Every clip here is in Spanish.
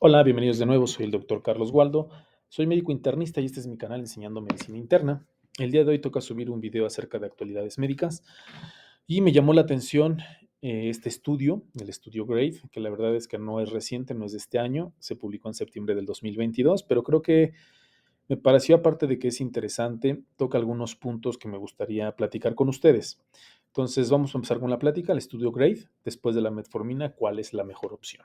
Hola, bienvenidos de nuevo. Soy el doctor Carlos Waldo. Soy médico internista y este es mi canal Enseñando Medicina Interna. El día de hoy toca subir un video acerca de actualidades médicas y me llamó la atención este estudio, el estudio GRADE, que la verdad es que no es reciente, no es de este año, se publicó en septiembre del 2022, pero creo que me pareció, aparte de que es interesante, toca algunos puntos que me gustaría platicar con ustedes. Entonces vamos a empezar con la plática, el estudio GRADE, después de la metformina, ¿cuál es la mejor opción?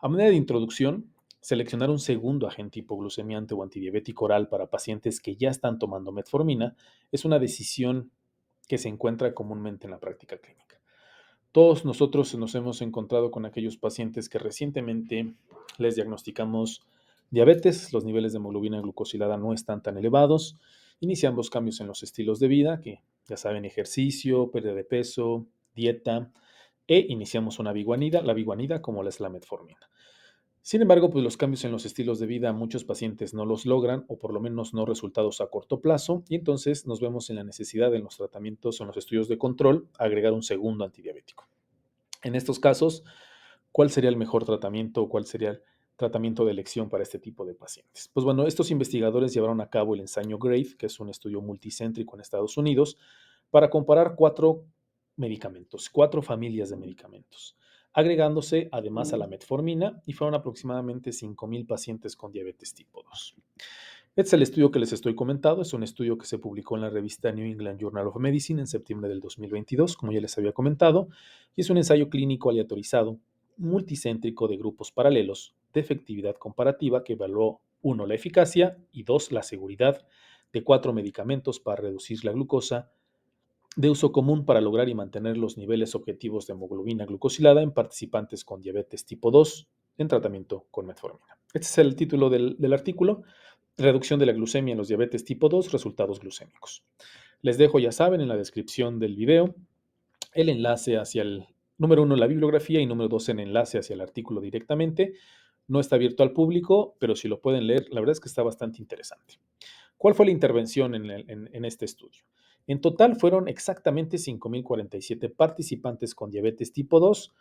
A manera de introducción, seleccionar un segundo agente hipoglucemiante o antidiabético oral para pacientes que ya están tomando metformina es una decisión que se encuentra comúnmente en la práctica clínica. Todos nosotros nos hemos encontrado con aquellos pacientes que recientemente les diagnosticamos diabetes, los niveles de hemoglobina glucosilada no están tan elevados, iniciamos cambios en los estilos de vida, que ya saben, ejercicio, pérdida de peso, dieta, e iniciamos una biguanida, la biguanida como es la metformina. Sin embargo, pues los cambios en los estilos de vida muchos pacientes no los logran o por lo menos no resultados a corto plazo y entonces nos vemos en la necesidad en los tratamientos o en los estudios de control agregar un segundo antidiabético. En estos casos, ¿cuál sería el mejor tratamiento o cuál sería el tratamiento de elección para este tipo de pacientes? Pues bueno, estos investigadores llevaron a cabo el ensayo GRADE, que es un estudio multicéntrico en Estados Unidos, para comparar cuatro familias de medicamentos, agregándose además a la metformina y fueron aproximadamente 5,000 pacientes con diabetes tipo 2. Este es el estudio que les estoy comentando, es un estudio que se publicó en la revista New England Journal of Medicine en septiembre del 2022, como ya les había comentado, y es un ensayo clínico aleatorizado, multicéntrico de grupos paralelos, de efectividad comparativa que evaluó, uno, la eficacia y dos, la seguridad de cuatro medicamentos para reducir la glucosa de uso común para lograr y mantener los niveles objetivos de hemoglobina glucosilada en participantes con diabetes tipo 2 en tratamiento con metformina. Este es el título del artículo. Reducción de la glucemia en los diabetes tipo 2, resultados glucémicos. Les dejo, ya saben, en la descripción del video el enlace hacia el número uno, la bibliografía, y número dos, el enlace hacia el artículo directamente. No está abierto al público, pero si lo pueden leer, la verdad es que está bastante interesante. ¿Cuál fue la intervención en este estudio? En total fueron exactamente 5,047 participantes con diabetes tipo 2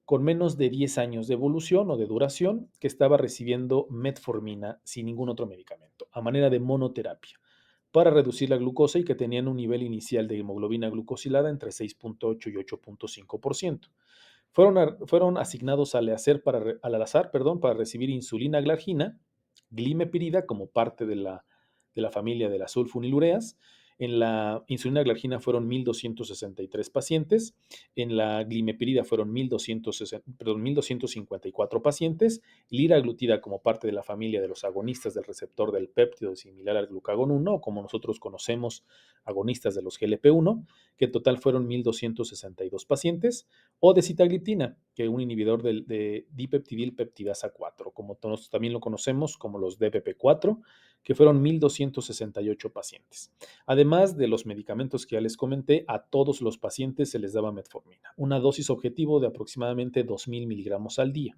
con menos de 10 años de evolución o de duración que estaba recibiendo metformina sin ningún otro medicamento, a manera de monoterapia, para reducir la glucosa y que tenían un nivel inicial de hemoglobina glucosilada entre 6,8 y 8,5%. Fueron asignados al azar, para recibir insulina glargina, glimepirida como parte de la familia de las sulfonilureas. En la insulina glargina fueron 1,263 pacientes, en la glimepirida fueron 1,254 pacientes, liraglutida como parte de la familia de los agonistas del receptor del péptido similar al glucagón 1, o como nosotros conocemos, agonistas de los GLP-1, que en total fueron 1,262 pacientes, o de sitagliptina, que es un inhibidor de dipeptidil peptidasa 4, como todos también lo conocemos como los DPP4, que fueron 1,268 pacientes. Además de los medicamentos que ya les comenté, a todos los pacientes se les daba metformina, una dosis objetivo de aproximadamente 2,000 miligramos al día.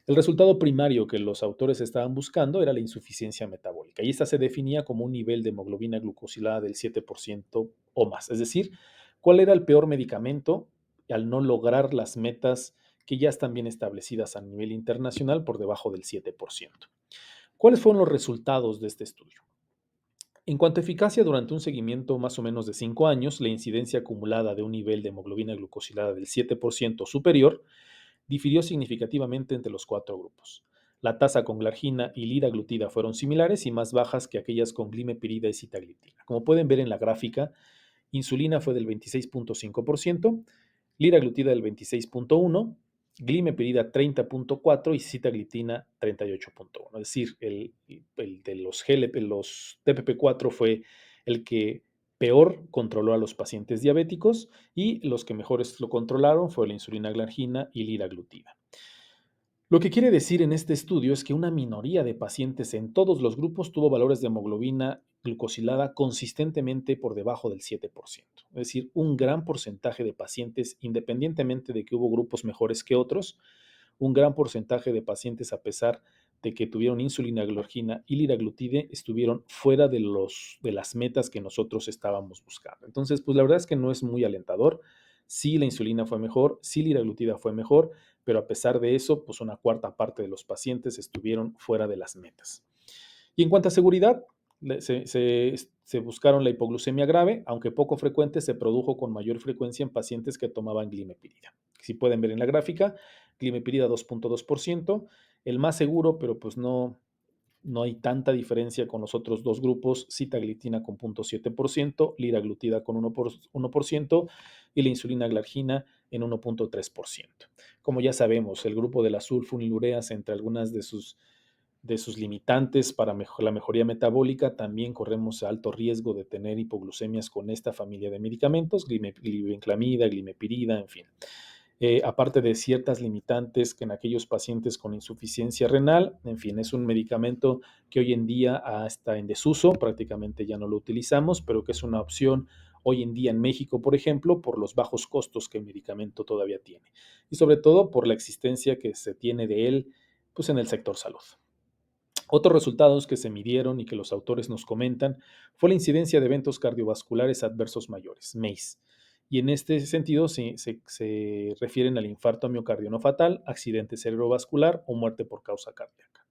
El resultado primario que los autores estaban buscando era la insuficiencia metabólica, y esta se definía como un nivel de hemoglobina glucosilada del 7% o más. Es decir, ¿cuál era el peor medicamento al no lograr las metas que ya están bien establecidas a nivel internacional por debajo del 7%? ¿Cuáles fueron los resultados de este estudio? En cuanto a eficacia, durante un seguimiento más o menos de 5 años, la incidencia acumulada de un nivel de hemoglobina glucosilada del 7% superior difirió significativamente entre los cuatro grupos. La tasa con glargina y liraglutida fueron similares y más bajas que aquellas con glimepirida y sitagliptina. Como pueden ver en la gráfica, insulina fue del 26,5%, liraglutida del 26,1%, glimepirida 30,4% y sitagliptina 38,1%. Es decir, el de los GLP, los TPP4 fue el que peor controló a los pacientes diabéticos y los que mejores lo controlaron fue la insulina glargina y liraglutida. Lo que quiere decir en este estudio es que una minoría de pacientes en todos los grupos tuvo valores de hemoglobina glucosilada consistentemente por debajo del 7%. Es decir, un gran porcentaje de pacientes, independientemente de que hubo grupos mejores que otros, un gran porcentaje de pacientes, a pesar de que tuvieron insulina glargina y liraglutide, estuvieron fuera de las metas que nosotros estábamos buscando. Entonces, pues la verdad es que no es muy alentador. Sí, la insulina fue mejor, sí, liraglutida fue mejor, pero a pesar de eso, pues una cuarta parte de los pacientes estuvieron fuera de las metas. Y en cuanto a seguridad, se buscaron la hipoglucemia grave, aunque poco frecuente, se produjo con mayor frecuencia en pacientes que tomaban glimepirida. Si pueden ver en la gráfica, glimepirida 2.2%, el más seguro, pero pues no hay tanta diferencia con los otros dos grupos, sitaglitina con 0.7%, liraglutida con 1% y la insulina glargina en 1.3%. Como ya sabemos, el grupo de las sulfonilureas, entre algunas de sus limitantes para la mejoría metabólica, también corremos alto riesgo de tener hipoglucemias con esta familia de medicamentos, glibenclamida, glimepirida, en fin. Aparte de ciertas limitantes que en aquellos pacientes con insuficiencia renal, en fin, es un medicamento que hoy en día está en desuso, prácticamente ya no lo utilizamos, pero que es una opción hoy en día en México, por ejemplo, por los bajos costos que el medicamento todavía tiene y sobre todo por la existencia que se tiene de él, pues en el sector salud. Otros resultados que se midieron y que los autores nos comentan fue la incidencia de eventos cardiovasculares adversos mayores, MACE. Y en este sentido se refieren al infarto miocardio no fatal, accidente cerebrovascular o muerte por causa cardíaca.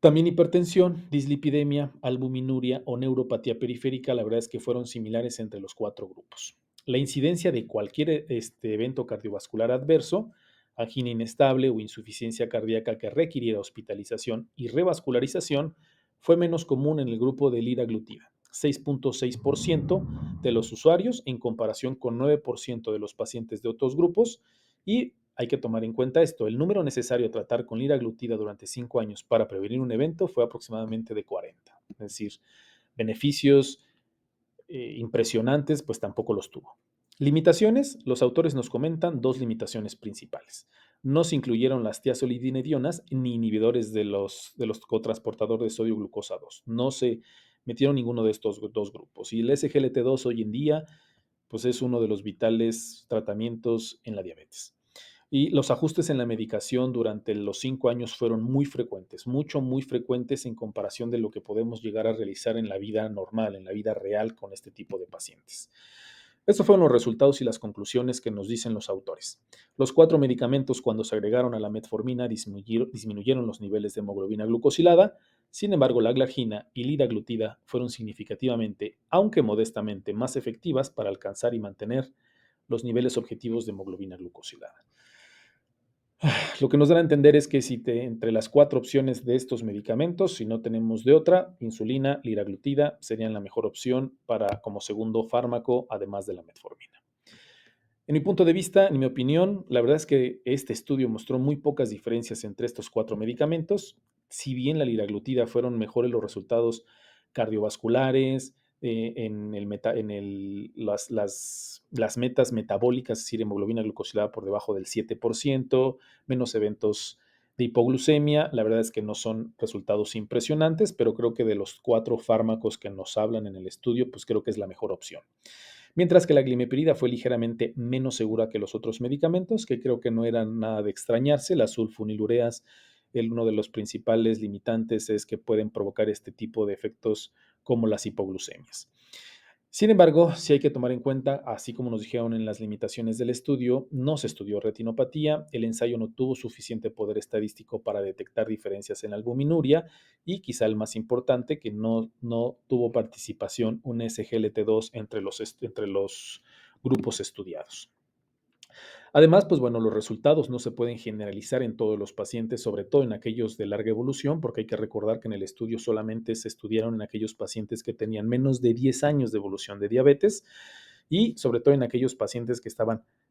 También hipertensión, dislipidemia, albuminuria o neuropatía periférica, la verdad es que fueron similares entre los cuatro grupos. La incidencia de cualquier evento cardiovascular adverso, angina inestable o insuficiencia cardíaca que requiriera hospitalización y revascularización, fue menos común en el grupo de liraglutida, 6.6% de los usuarios en comparación con 9% de los pacientes de otros grupos, y hay que tomar en cuenta esto: el número necesario a tratar con liraglutida durante 5 años para prevenir un evento fue aproximadamente de 40. Es decir, beneficios impresionantes, pues tampoco los tuvo. Limitaciones: los autores nos comentan dos limitaciones principales. No se incluyeron las tiazolidinedionas ni inhibidores de los cotransportadores de sodio glucosa 2. No se metieron ninguno de estos dos grupos. Y el SGLT2 hoy en día, pues es uno de los vitales tratamientos en la diabetes. Y los ajustes en la medicación durante los 5 años fueron muy frecuentes, muy frecuentes en comparación de lo que podemos llegar a realizar en la vida normal, en la vida real con este tipo de pacientes. Estos fueron los resultados y las conclusiones que nos dicen los autores. Los 4 medicamentos, cuando se agregaron a la metformina, disminuyeron los niveles de hemoglobina glucosilada. Sin embargo, la glargina y liraglutida fueron significativamente, aunque modestamente, más efectivas para alcanzar y mantener los niveles objetivos de hemoglobina glucosilada. Lo que nos da a entender es que entre las 4 opciones de estos medicamentos, si no tenemos de otra, insulina, liraglutida serían la mejor opción como segundo fármaco, además de la metformina. En mi punto de vista, en mi opinión, la verdad es que este estudio mostró muy pocas diferencias entre estos 4 medicamentos. Si bien la liraglutida fueron mejores los resultados cardiovasculares, las metas metabólicas, es decir, hemoglobina glucosilada por debajo del 7%, menos eventos de hipoglucemia, la verdad es que no son resultados impresionantes, pero creo que de los 4 fármacos que nos hablan en el estudio, pues creo que es la mejor opción. Mientras que la glimepirida fue ligeramente menos segura que los otros medicamentos, que creo que no eran nada de extrañarse. Las sulfonilureas, uno de los principales limitantes es que pueden provocar este tipo de efectos como las hipoglucemias. Sin embargo, sí hay que tomar en cuenta, así como nos dijeron en las limitaciones del estudio, no se estudió retinopatía, el ensayo no tuvo suficiente poder estadístico para detectar diferencias en la albuminuria y quizá el más importante, que no tuvo participación un SGLT2 entre los grupos estudiados. Además, pues bueno, los resultados no se pueden generalizar en todos los pacientes, sobre todo en aquellos de larga evolución, porque hay que recordar que en el estudio solamente se estudiaron en aquellos pacientes que tenían menos de 10 años de evolución de diabetes y sobre todo en aquellos pacientes que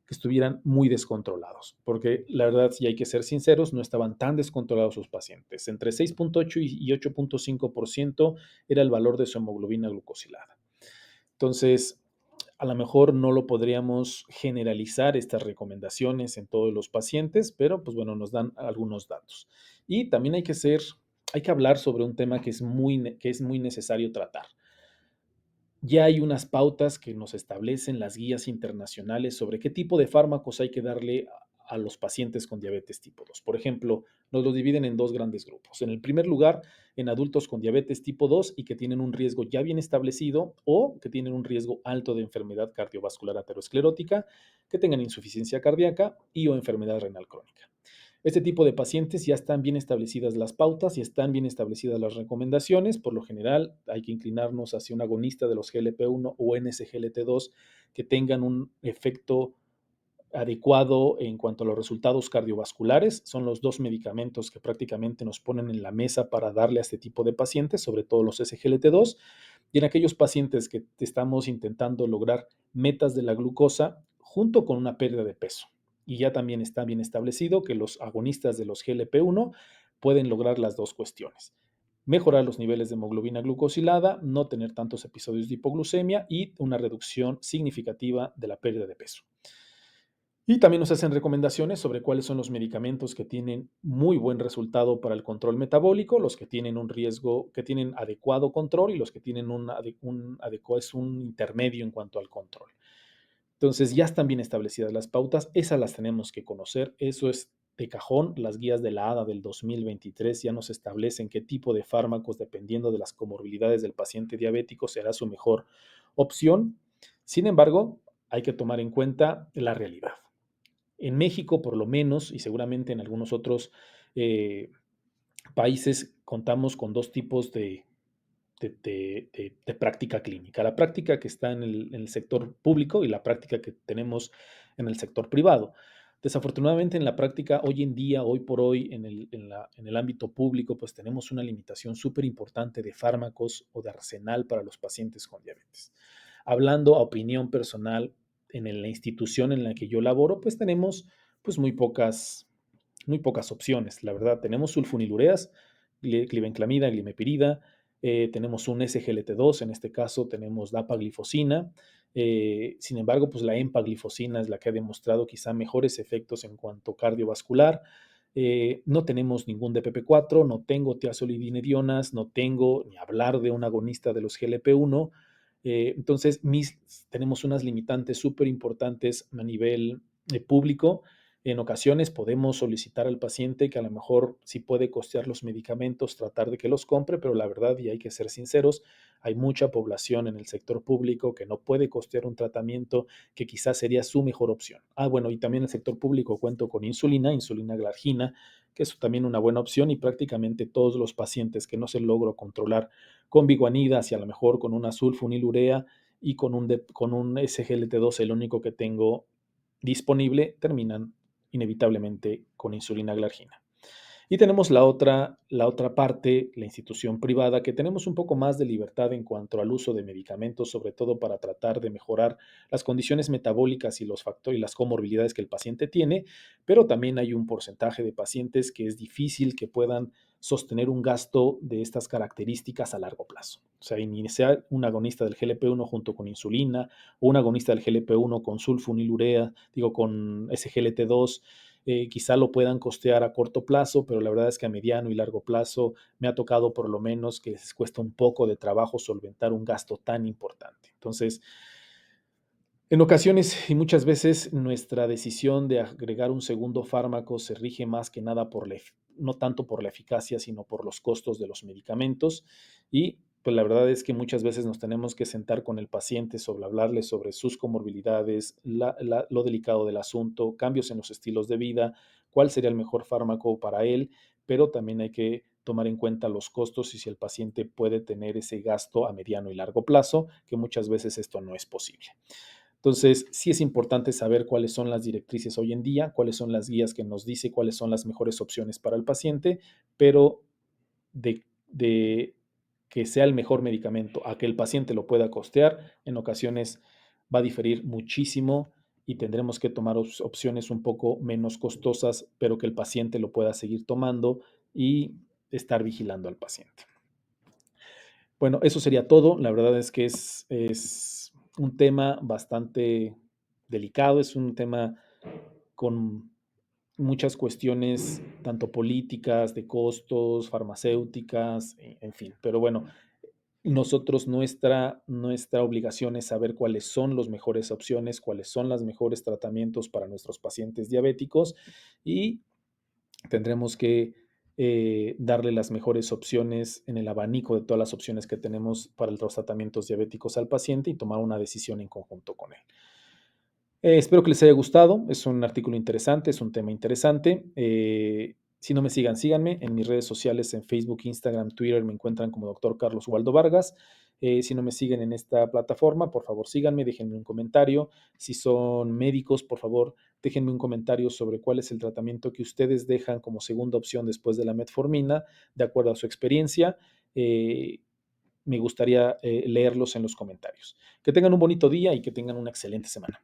estuvieran muy descontrolados, porque la verdad, si hay que ser sinceros, no estaban tan descontrolados sus pacientes. Entre 6.8 y 8.5% era el valor de su hemoglobina glucosilada. Entonces, a lo mejor no lo podríamos generalizar estas recomendaciones en todos los pacientes, pero pues bueno, nos dan algunos datos. Y también hay que hablar sobre un tema que es muy necesario tratar. Ya hay unas pautas que nos establecen las guías internacionales sobre qué tipo de fármacos hay que darle a los pacientes con diabetes tipo 2. Por ejemplo, nos lo dividen en dos grandes grupos. En el primer lugar, en adultos con diabetes tipo 2 y que tienen un riesgo ya bien establecido o que tienen un riesgo alto de enfermedad cardiovascular aterosclerótica, que tengan insuficiencia cardíaca y o enfermedad renal crónica. Este tipo de pacientes ya están bien establecidas las pautas y están bien establecidas las recomendaciones. Por lo general, hay que inclinarnos hacia un agonista de los GLP-1 o NSGLT2 que tengan un efecto adecuado en cuanto a los resultados cardiovasculares. Son los dos medicamentos que prácticamente nos ponen en la mesa para darle a este tipo de pacientes, sobre todo los SGLT2. Y en aquellos pacientes que estamos intentando lograr metas de la glucosa junto con una pérdida de peso. Y ya también está bien establecido que los agonistas de los GLP-1 pueden lograr las dos cuestiones: mejorar los niveles de hemoglobina glucosilada, no tener tantos episodios de hipoglucemia y una reducción significativa de la pérdida de peso. Y también nos hacen recomendaciones sobre cuáles son los medicamentos que tienen muy buen resultado para el control metabólico, los que tienen un riesgo, que tienen adecuado control y los que tienen es un intermedio en cuanto al control. Entonces ya están bien establecidas las pautas, esas las tenemos que conocer, eso es de cajón. Las guías de la ADA del 2023 ya nos establecen qué tipo de fármacos, dependiendo de las comorbilidades del paciente diabético, será su mejor opción. Sin embargo, hay que tomar en cuenta la realidad. En México, por lo menos, y seguramente en algunos otros eh, países, contamos con dos tipos de práctica clínica. La práctica que está en el sector público y la práctica que tenemos en el sector privado. Desafortunadamente, en la práctica, hoy en día, hoy por hoy, en el ámbito público, pues tenemos una limitación súper importante de fármacos o de arsenal para los pacientes con diabetes. Hablando a opinión personal, en la institución en la que yo laboro, pues tenemos pues muy pocas opciones. La verdad, tenemos sulfonilureas, glibenclamida, glimepirida, tenemos un SGLT2, en este caso tenemos dapaglifosina. Sin embargo, pues la empaglifosina es la que ha demostrado quizá mejores efectos en cuanto cardiovascular. No tenemos ningún DPP4, no tengo tiazolidinedionas, no tengo ni hablar de un agonista de los GLP-1. Entonces, tenemos unas limitantes súper importantes a nivel público. En ocasiones podemos solicitar al paciente que a lo mejor sí puede costear los medicamentos, tratar de que los compre, pero la verdad, y hay que ser sinceros, hay mucha población en el sector público que no puede costear un tratamiento que quizás sería su mejor opción. Bueno, y también en el sector público cuento con insulina glargina, que es también una buena opción, y prácticamente todos los pacientes que no se logro controlar con biguanidas y a lo mejor con una sulfonilurea y con un SGLT2, el único que tengo disponible, terminan inevitablemente con insulina glargina. Y tenemos la otra parte, la institución privada, que tenemos un poco más de libertad en cuanto al uso de medicamentos, sobre todo para tratar de mejorar las condiciones metabólicas y los factores y las comorbilidades que el paciente tiene, pero también hay un porcentaje de pacientes que es difícil que puedan sostener un gasto de estas características a largo plazo. O sea, iniciar un agonista del GLP-1 junto con insulina o un agonista del GLP-1 con sulfonilurea, con SGLT2, quizá lo puedan costear a corto plazo, pero la verdad es que a mediano y largo plazo me ha tocado por lo menos que les cuesta un poco de trabajo solventar un gasto tan importante. Entonces, en ocasiones y muchas veces nuestra decisión de agregar un segundo fármaco se rige más que nada no tanto por la eficacia, sino por los costos de los medicamentos. Y pues la verdad es que muchas veces nos tenemos que sentar con el paciente sobre hablarle sobre sus comorbilidades, lo delicado del asunto, cambios en los estilos de vida, cuál sería el mejor fármaco para él, pero también hay que tomar en cuenta los costos y si el paciente puede tener ese gasto a mediano y largo plazo, que muchas veces esto no es posible. Entonces, sí es importante saber cuáles son las directrices hoy en día, cuáles son las guías que nos dice cuáles son las mejores opciones para el paciente, pero de que sea el mejor medicamento a que el paciente lo pueda costear, en ocasiones va a diferir muchísimo y tendremos que tomar opciones un poco menos costosas, pero que el paciente lo pueda seguir tomando y estar vigilando al paciente. Bueno, eso sería todo. La verdad es que es un tema bastante delicado, es un tema con muchas cuestiones, tanto políticas, de costos, farmacéuticas, en fin. Pero bueno, Nosotros, nuestra obligación es saber cuáles son las mejores opciones, cuáles son los mejores tratamientos para nuestros pacientes diabéticos y tendremos que darle las mejores opciones en el abanico de todas las opciones que tenemos para los tratamientos diabéticos al paciente y tomar una decisión en conjunto con él. Espero que les haya gustado. Es un artículo interesante, es un tema interesante. Si no me sigan, síganme en mis redes sociales, en Facebook, Instagram, Twitter, me encuentran como Dr. Carlos Waldo Vargas. Si no me siguen en esta plataforma, por favor síganme, déjenme un comentario. Si son médicos, por favor, déjenme un comentario sobre cuál es el tratamiento que ustedes dejan como segunda opción después de la metformina, de acuerdo a su experiencia. Me gustaría leerlos en los comentarios. Que tengan un bonito día y que tengan una excelente semana.